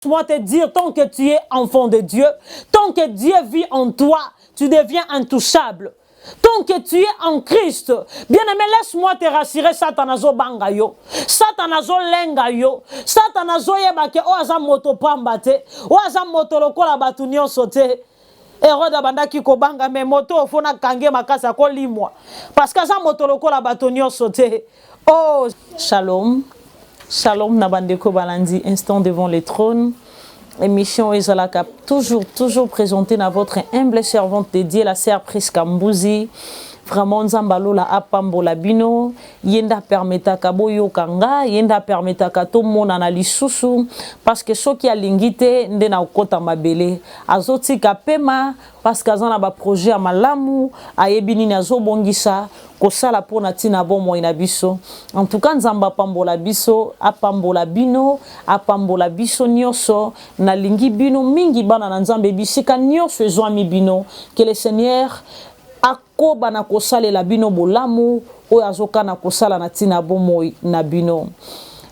Laisse-moi te dire, tant que tu es enfant de Dieu, tant que Dieu vit en toi, tu deviens intouchable. Tant que tu es en Christ, bien-aimé, laisse-moi te rassurer, Satanazo bangayo, Satanazo lengayo, Satanazo yebake o aza moto pambate, o aza moto lokola batu nyonso te. Erode abandaki ko banga me moto ofona kange makasa ko limwa. Parce que aza moto lokola batu nyonso te. Oh, shalom. Shalom Nabandeko Balandi, instant devant le trône. Émission Ezalaka, toujours présentée dans votre humble servante dédiée, la sœur Priska Mbouzi. Vraiment, Nzambalo la apambo la bino, yenda permeta kaboyo kanga, yenda permeta kato mon analisusu, parce que ce qui a lingité, ndena okota mabele, azoti kapema, parce que azana ba projet à malamu, ayebini nazo bongisa, kosala pona tina bomo inabiso. En tout cas, Nzamba pambola biso, apambola bino, apambola biso nyoso, na lingi bino mingi bana na Nzambe bisika nyoso ezwami bino, que le Seigneur akoba na kosala la bino bolamu o azoka na kosala na tina bomo na bino.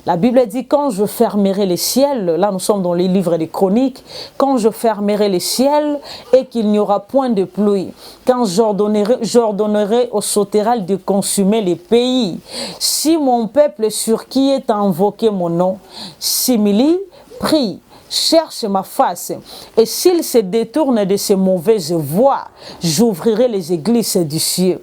La Bible dit quand je fermerai les ciels, là nous sommes dans les livres des chroniques, quand je fermerai les ciels et qu'il n'y aura point de pluie, quand j'ordonnerai au sauterelles de consumer les pays, si mon peuple sur qui est invoqué mon nom, simili, prie, cherche ma face, et s'il se détourne de ses mauvaises voies, j'ouvrirai les églises du ciel.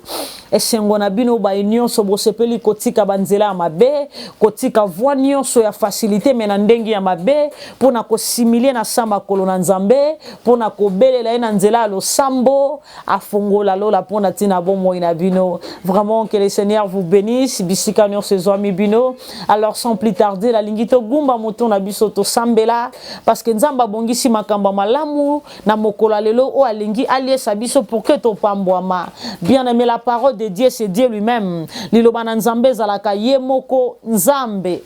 Et sengona bino ba union so bosepeli kotika banzela mabe, kotika voie nyonso ya facilité mena ndengi ya mabe, pona ko similer na samba kolona nzambe, pona ko belela na nzela lo sambo, afongola lola pona tina bomo ina bino. Vraiment que le Seigneur vous bénisse, bisika nyonso zoami bino. Alors sans plus tarder, la lingito gumba moto na biso to sambela, parce que nzamba bongisi makamba malamu na mokola lelo o alingi aliesa biso pour que to pambwama. Bien aimé, la parole de Dieu, c'est Dieu lui-même. Lilobana nzambe zalaka yemoko nzambe.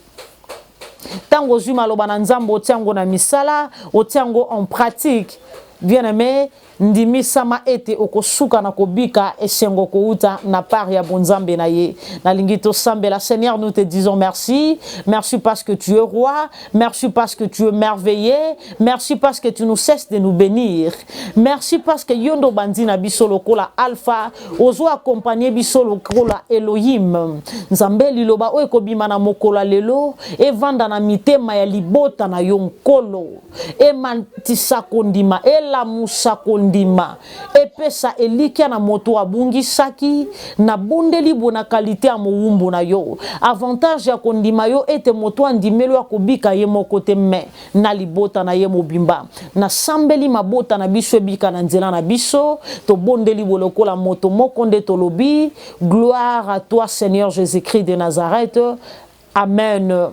Tango zuma lobana nzambe otiango na misala, otiango en pratique. Bien aimé, ndimi sama ete okosuka na kobika esengo kouta na part ya bonzambe na ye. Na lingito sambe la Seigneur, nous te disons merci. Merci parce que tu es roi. Merci parce que tu es merveilleux. Merci parce que tu nous cesses de nous bénir. Merci parce que yondo bandina biso lokola alpha, ozo accompagner biso lokola Elohim. Nzambe liloba o ekobima na mokola lelo, e vanda na mitema ya libota na yonkolo. E mantisa kondima, e la musa kondima. Epesa elikia na moto abungi saki na bondeli bona qualité ya mowumbu na yo. Avantage ya kondima yo ete moto andimelo ya kobika ye mokote me na libota na ye mobimba. Na sambeli mabota na biso ebika na nzela na biso, to bondeli bolokola moto mokonde tolobi. Gloire à toi Seigneur Jésus-Christ de Nazareth. Amen.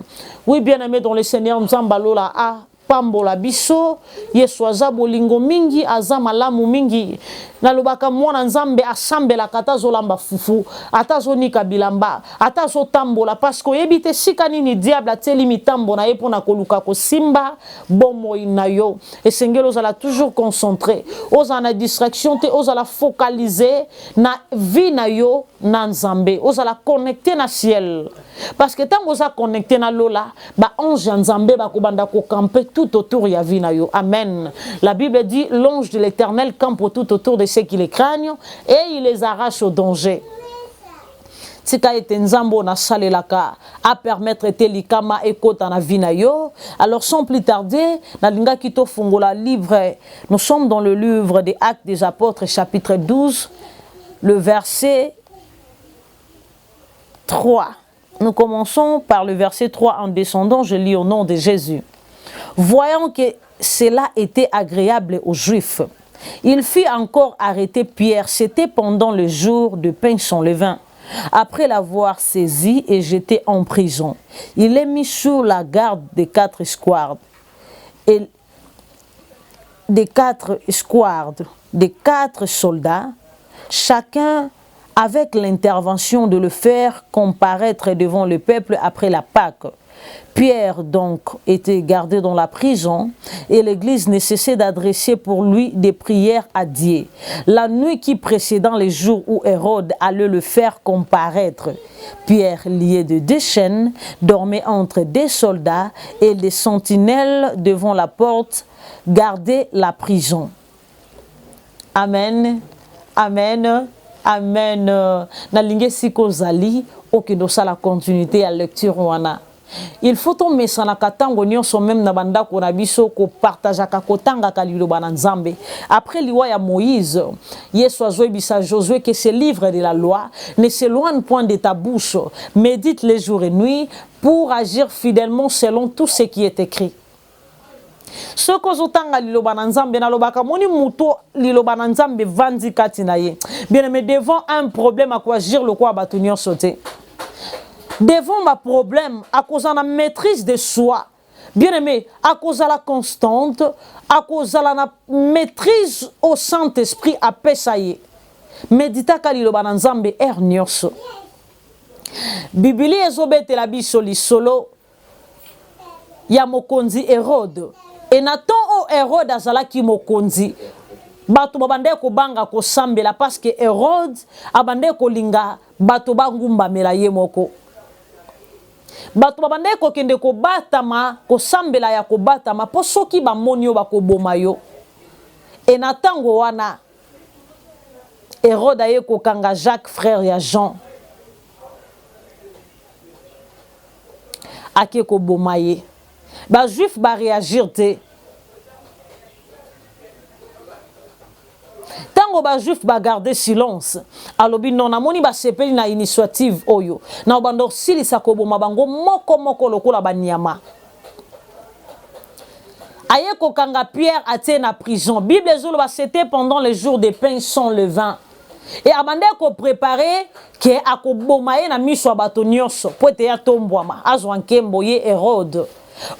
Oui, bien aimé dans le Seigneur, Nzambalola a pambola biso, Yesu aza bolingo mingi, aza malamu mingi. Nalobaka mwana nzambe asambela katazo lamba fufu, atazo nika bilamba, atazo tambola, parce que yebite sika nini diable ateli mitambo na ye pona koluka ko simba bomo inayo. Esengelo zala toujours concentré, oza na distraction te, oza la focaliser na vie na yo na nzambe, oza la connecter na ciel. Parce que tant oza connecter na lola, ba ange nzambe ba kobanda ko camper tout autour ya vie na yo. Amen. La Bible dit l'ange de l'Éternel campe tout autour de ceux qui les craignent et il les arrache au danger. Tika ete nzambo na salelaka a permettre te likama ekota na vie na yo. Alors sans plus tarder, na linga kito fungola livre, nous sommes dans le livre des Actes des Apôtres chapitre 12, le verset 3. Nous commençons par le verset 3 en descendant, je lis au nom de Jésus. Voyant que cela était agréable aux Juifs, il fit encore arrêter Pierre. C'était pendant le jour de pain sans levain. Après l'avoir saisi et jeté en prison, il est mis sous la garde des 4 escouades. Et des 4 soldats, chacun avec l'intervention de le faire comparaître devant le peuple après la Pâque. Pierre donc était gardé dans la prison et l'Église ne cessait d'adresser pour lui des prières à Dieu. La nuit qui précédant les jours où Hérode allait le faire comparaître, Pierre, lié de 2 chaînes, dormait entre des soldats et des sentinelles devant la porte gardaient la prison. Amen, amen, amen. Nalinge siko zali okidosa la continuité à lecture wana. Il faut tomber sur la katango nyonso même na banda ko na biso ko partager ka kotanga ka liloba na Nzambe. Après liwa ya Moïse, Yesu azoebisa Josué que ce livre de la loi ne s'éloigne point de ta bouche, médite les jours et nuits pour agir fidèlement selon tout ce qui est écrit. Ce que zotanga liloba na Nzambe na lobaka moni muto liloba na Nzambe vandi kati na ye. Bien aimé, devant un problème à quoi agir le quoi batu nyonso te. Devant ma problème, à cause de la maîtrise de soi, bien aimé, à cause de la constante, à cause de la maîtrise au Saint-Esprit, à Pesaye. Médita kalilo bananzambe ernioso. Bibili ezobete la bisoli solo, ya mokonzi Hérode. Et Nathan o Hérode azalaki mokonzi. Bato babande ko banga ko sambela parce que Hérode abande ko linga bato bangumba mela ye moko. Bato babande ko kende ko batama ko sambela ya ko batama po soki ba monio ba ko boma yo. Et natango wana Hérode aye ko kanga Jacques frère ya Jean. Ake ko boma ye. Ba juif ba réagir te. Tango ba juif ba garder silence. Alobi non amoni ba sepeli na initiative oyo. Na obando sili sakoboma bango moko lokola banyama. Aye ko kanga Pierre atie na prison. Bible ezolo ba c'était pendant les jours de pain sans levain. Et abande ko préparer ke akoboma ye na miso bato nyonso po te ya tombwama azwanke mboye Hérode.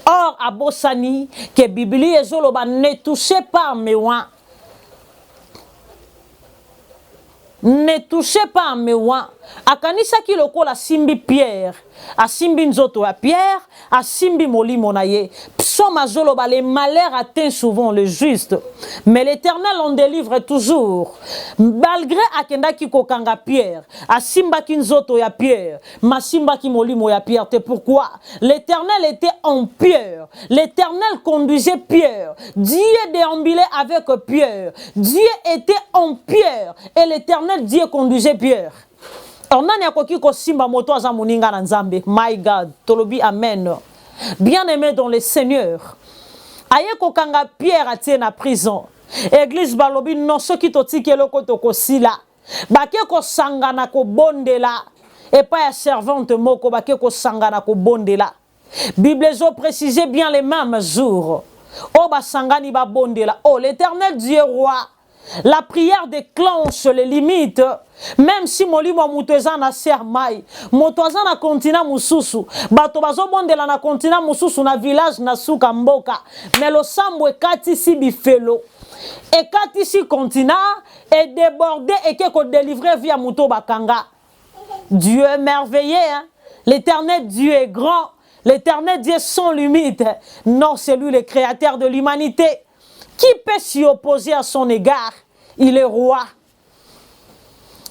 Or abosani ke Bibli ezolo ba ne touchez pas mewa. Ne touchez pas à mewa. Akanisa ki lokola simbi Pierre, a simbi nzoto à Pierre, a simbi molimo na ye. Psaume azoloba, les malheurs atteignent souvent le juste, mais l'Éternel en délivre toujours. Malgré akenda ki kokanga Pierre, a simba ki nzoto ya Pierre, ma simba ki molimo ya Pierre. C'est pourquoi l'Éternel était en Pierre. L'Éternel conduisait Pierre. Dieu déambulait avec Pierre. Dieu était en Pierre. Et l'Éternel, Dieu conduisait Pierre. On a koki ko simba moto aza moninga na Nzambe. My God, tolobi amen. Bien aimé dans le Seigneur. Aye ko kanga Pierre atie na prison. Église balobi non soki totiki eloko tokosila. Bake ko sangana ko bondela. Et pas ya servante moko bake ko sangana ko bondela. Bible zo précisait bien les mêmes jours. Oh ba sangani ba bondela. Oh l'Éternel Dieu roi. La prière déclenche les limites. Même si molimo muteza na sermai, motoza na continent mususu, bato bazo bondela na continent mususu na village na suka mboka, mais lo sambo ekati si bifelo. Ekati si continent est débordé et que délivrer via muto bakanga. Dieu est merveilleux, hein? L'Éternel Dieu est grand, l'Éternel Dieu sans limite. Non, c'est lui le créateur de l'humanité. Qui peut s'y opposer à son égard? Il est roi.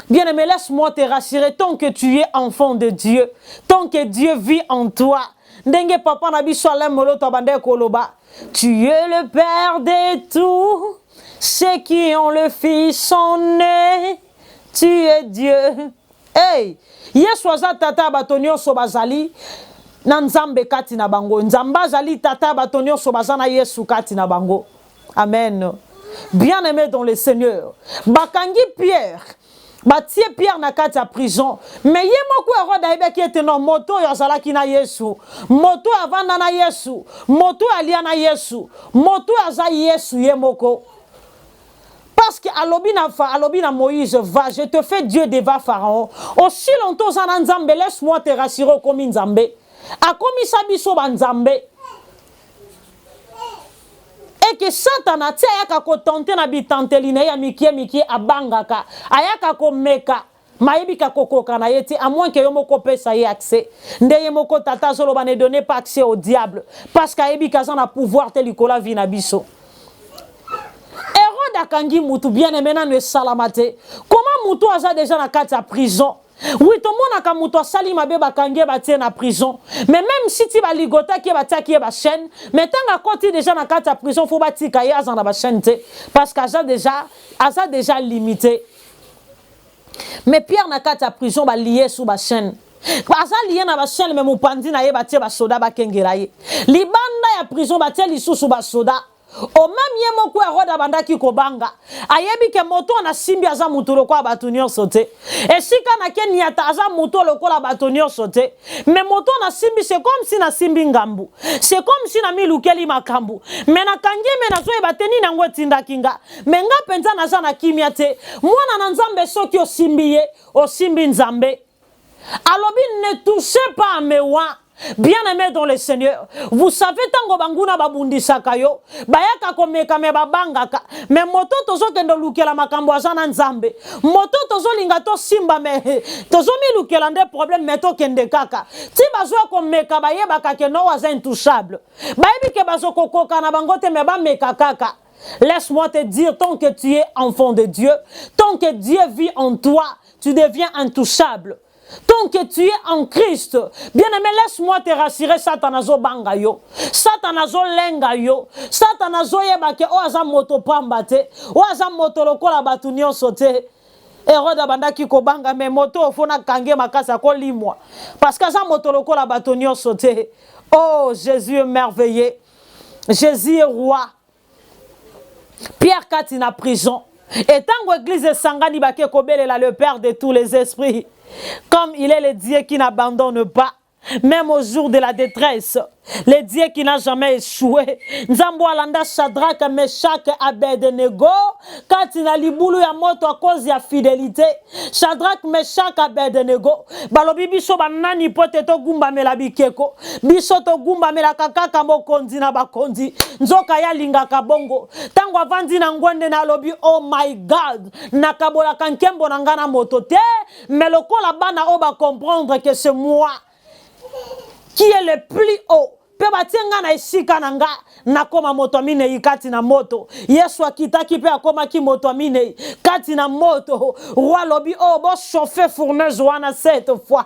Bien-aimé, laisse-moi te rassurer, tant que tu es enfant de Dieu, tant que Dieu vit en toi, Ndenge papa na biso alemolo tabande koloba, tu es le Père de tout, ceux qui ont le Fils sont nés, tu es Dieu. Hey, Yesu aza tata batonio sobazali, na Nzambe kati na bango, Nzamba zali tata batonio sobazana Yesu kati na bango. Amen. Bien-aimé dans le Seigneur, bakangi Pierre, batie Pierre na kati ya prison, mais ye moko Hérode ayebe ki ete non moto yo azalaki na Yesu, moto avanda na Yesu, moto alia na Yesu, moto aza Yesu ye moko. Parce que alobi na Moïse, va, je te fais Dieu devant Pharaon. Aussi longtemps za Nzambe, laisse-moi te rassurer comme Nzambe. Akomi sabiso ba Nzambe. Et que Satan a tia yaka ko tenter na bitenteline ya mikie abangaka, ayaka ko meka. Maïbika koko kana yeti, à moins que yomoko pesa y accès. Nde yomoko tata zoloba ne donnez pas accès au diable. Parce qu'aïbika zan a pouvoir telikola vinabiso. Hérode akangi mutu bien aimé ne salamate. Comment mutu aza déjà na kati ya prison? Oui, tout le monde a kamuto sali mabe bakangi batie na prison. Mais même si tu vas ligota qui batia qui ba chaîne, mais tant à côté déjà na kati ya prison faut batika ya za na ba chaîne parce qu'aza déjà limité. Mais Pierre n'a qu'à ta prison va lier sous ma chaîne. Asa lié na ba chaîne mais mon pandi na ye batie ba soda ba kengeraye. Libanda ya prison batie lisu sous ba soda. O même yemo ko Hérode banda ki ko banga. Ayebi ke moto na simbi aza mutolo kwa batunio sauté. Et sika na ken yata aza mutolo ko la batunio sauté. Mais moto na simbi c'est comme si na simbi ngambu. C'est comme si na milukeli makambu. Mais na kangi me na zoe bateni na ngwe tinda kinga. Mais nga penza na za na kimia te. Mwana na nzambe soki o simbi nzambe. Alobi ne touchez pas à mes oins. Bien-aimés dans le Seigneur, vous savez tango banguna babundisaka yo bayaka komeka me babangaka me moto tozo kendo lukela makambo azana nzambe moto tozo linga to simba me tozo mi lukela nde problème meto kende kaka ti bazwa komeka bayebaka ke no was intouchable bayebi ke bazo kokoka na bangote me ba meka kaka. Laisse-moi te dire, tant que tu es enfant de Dieu, tant que Dieu vit en toi, tu deviens intouchable. Tant que tu es en Christ, bien-aimé, laisse-moi te rassurer, Satanazo bangayo, Satanazo lengayo, Satanazo yebake, o aza moto pambate, o aza moto lokola batunio sote. Hérode abandaki ko banga me moto ofona kange makasa ko limwa. Parce que aza moto lokola batunio sote. Oh, Jésus est merveilleux. Jésus est roi. Pierre Katina prison. Et tant que l'église Sangani Bake Kobelela, le Père de tous les esprits, comme il est le Dieu qui n'abandonne pas, même au jour de la détresse, le Dieu qui n'a jamais échoué. Nzambo alanda Shadrach, Meshach, Abednego, Katina libulu ya moto à cause de la fidélité. Shadrach, Meshach, Abednego. Balobi biso banani pote to gumba mela bikeko. Biso to gumba mela kakaka mokondi na bakondi. Nzoka ya linga kabongo. Tango avandi na ngwende na lobi, oh my God. Nakabola kankembo na ngana moto te. Mais le kola bana oba comprendre que c'est moi qui est le plus haut. Pe batenga na isika nanga na koma moto mine ikati na moto. Yesu akitaki pe akoma ki moto mine kati na moto. Roi lobi oh bo chauffer fourneuse wana cette fois.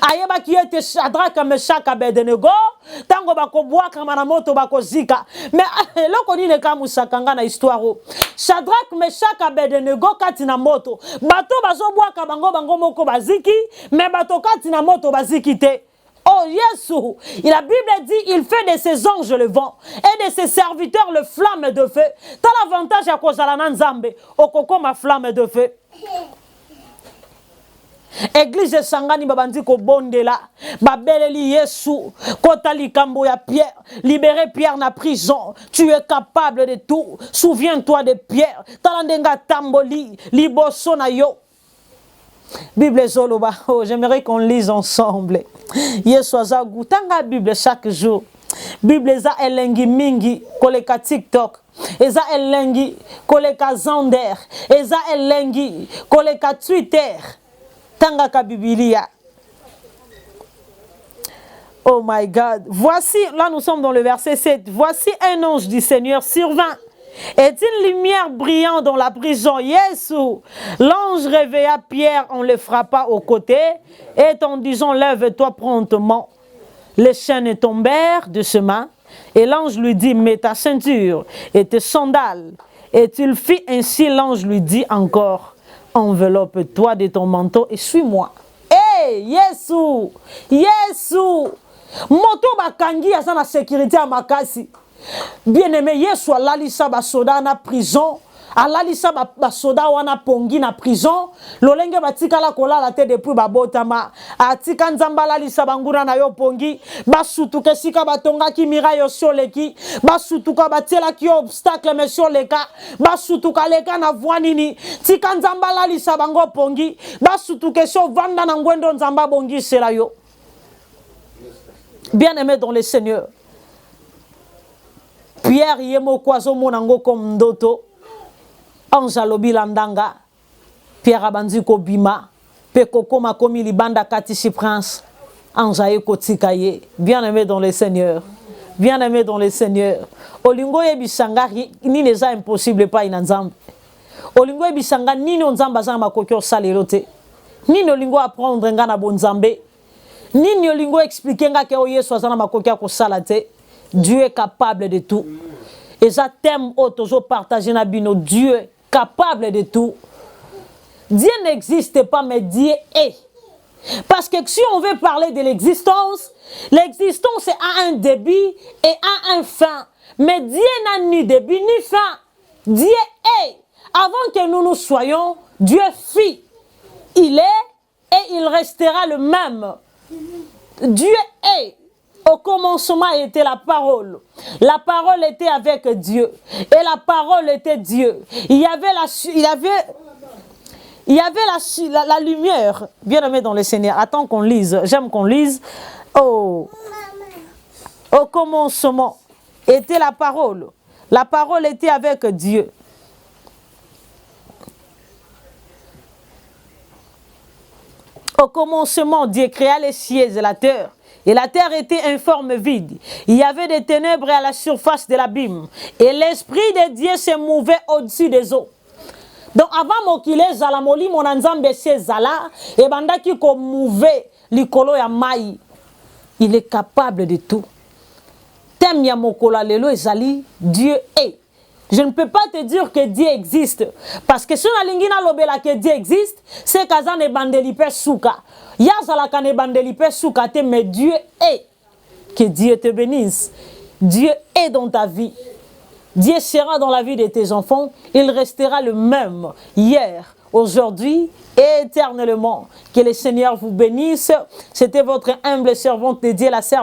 Ayeba ki ete Shadrach Meshach Abednego tango bako bwaka na moto bako zika. Mais loko ni ne kamusakanga na histoire. Shadrach Meshach Abednego kati na moto. Bato bazo bwaka bango moko baziki, mais bato kati na moto baziki te. Oh Jésus, la Bible dit il fait de ses anges le vent et de ses serviteurs le flamme de feu. T'as l'avantage à cause de la Nzambe, au koko ma flamme de feu. Église Sangani babandi ko bondela, babeleli Yesu, kotali kambo ya Pierre, libérer Pierre na prison. Tu es capable de tout. Souviens-toi de Pierre. Talandenga tamboli, liboso na yo. Bible Zoloba, oh, j'aimerais qu'on lise ensemble. Yesu azagu tanga Bible chaque jour. Bible za elengi mingi koleka TikTok. Eza elengi koleka Zander. Eza elengi koleka Twitter. Tanga ka Biblia. Oh my God. Voici, là nous sommes dans le verset 7. Voici un ange du Seigneur survint. Et une lumière brillant dans la prison. Jésus, l'ange réveilla Pierre, on le frappa au côté, et en disant, lève-toi promptement. Les chaînes tombèrent de ses mains, et l'ange lui dit, mets ta ceinture et tes sandales. Et il fit ainsi, l'ange lui dit encore, enveloppe-toi de ton manteau et suis-moi. Hey, Jésus, Jésus, moto bakangi asa na sécurité à makasi. Bien-aimé, Yesu alalisa basoda na prison, alalisa basoda wana pongi na prison, lolenge batika la kolala te depuis babotama, atika nzamba alalisa banguna na yo pongi, basutuke sika batonga ki mira yo soleki, basutuka batela ki obstacle me soleka, basutuka leka na voanini, tika nzamba alalisa bango pongi, basutuke so vanda na ngwendo nzamba bongi sela yo. Bien-aimé dans le Seigneur, Pierre yemo kwazo monango comme ndoto ange alobi landanga Pierre abanzi ko bima Pekoko makomi libanda katisi prince. Anjaye kotikaye. Bien-aimé dans le Seigneur. Bien-aimé dans le Seigneur. Olingo yebisanga ni neza impossible pas inanzambe. Olingo yebisanga nini onzamba za makoki osalelo te. Nini olingo apprendre nga na bonzambe. Nini olingo expliquer nga ke o Yesu azana makoki akosala te. Dieu est capable de tout. Et ça thème autozo partager na bino. Dieu est capable de tout. Dieu n'existe pas, mais Dieu est. Parce que si on veut parler de l'existence a un début et a un fin. Mais Dieu n'a ni début ni fin. Dieu est. Avant que nous nous soyons, Dieu fit. Il est et il restera le même. Dieu est. Au commencement était la parole. La parole était avec Dieu. Et la parole était Dieu. Il y avait la lumière. Bien-aimé dans le Seigneur. Attends qu'on lise. J'aime qu'on lise. Oh. Au commencement était la parole. La parole était avec Dieu. Au commencement, Dieu créa les cieux et la terre. Et la terre était informe vide. Il y avait des ténèbres à la surface de l'abîme. Et l'Esprit de Dieu se mouvait au-dessus des eaux. Donc avant mokile zala moli monanzambe se zala et bandaki ko mouve likolo ya mai. Il est capable de tout. Tem ya mokola lelo ezali Dieu est. Je ne peux pas te dire que Dieu existe parce que si on a lingina lobela que Dieu existe, c'est kazane bandeli pe souka. Ya zala kane bandeli pe souka te mais Dieu est. Que Dieu te bénisse. Dieu est dans ta vie. Dieu sera dans la vie de tes enfants. Il restera le même hier, aujourd'hui et éternellement. Que le Seigneur vous bénisse. C'était votre humble servante dédiée, la sœur